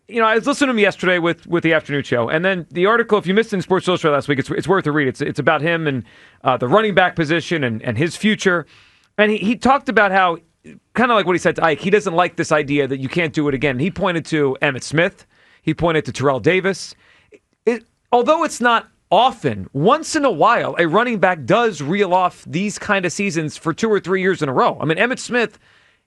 I was listening to him yesterday with the afternoon show, and then the article, if you missed it in Sports Illustrated last week, it's worth a read. It's about him and the running back position and his future. And he talked about how, kind of like what he said to Ike, he doesn't like this idea that you can't do it again. He pointed to Emmitt Smith. He pointed to Terrell Davis. Although it's not often, once in a while, a running back does reel off these kind of seasons for 2 or 3 years in a row. I mean, Emmitt Smith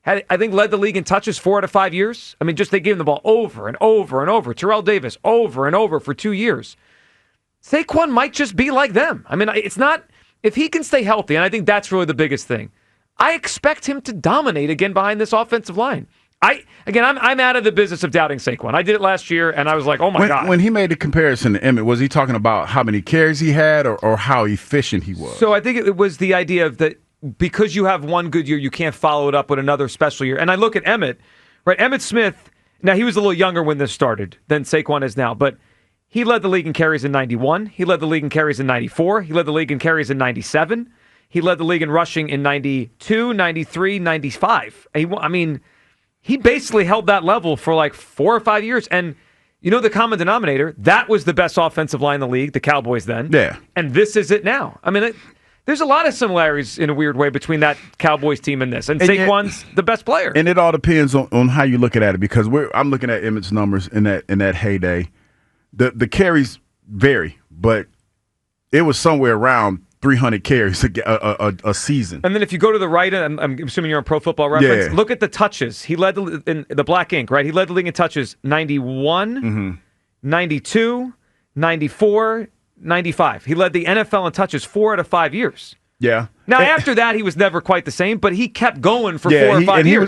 had, I think, led the league in touches 4 out of 5 years. I mean, just they gave him the ball over and over and over. Terrell Davis over and over for 2 years. Saquon might just be like them. I mean, it's not, if he can stay healthy, and I think that's really the biggest thing, I expect him to dominate again behind this offensive line. I'm out of the business of doubting Saquon. I did it last year, and I was like, oh, my God. When he made the comparison to Emmitt, was he talking about how many carries he had or how efficient he was? So I think it was the idea of that because you have one good year, you can't follow it up with another special year. And I look at Emmitt, right? Emmitt Smith, now he was a little younger when this started than Saquon is now, but he led the league in carries in 91. He led the league in carries in 94. He led the league in carries in 97. He led the league in rushing in 92, 93, 95. He basically held that level for like 4 or 5 years. And the common denominator, that was the best offensive line in the league, the Cowboys then. Yeah. And this is it now. I mean, there's a lot of similarities in a weird way between that Cowboys team and this. And Saquon's the best player. And it all depends on how you look at it, because I'm looking at Emmitt's numbers in that heyday. The carries vary, but it was somewhere around 300 carries a season. And then if you go to the right, I'm assuming you're on Pro Football Reference, look at the touches. He led in the black ink, right? He led the league in touches 91, 92, 94, 95. He led the NFL in touches 4 out of 5 years. Yeah. Now, after that, he was never quite the same, but he kept going for 4 or 5 years.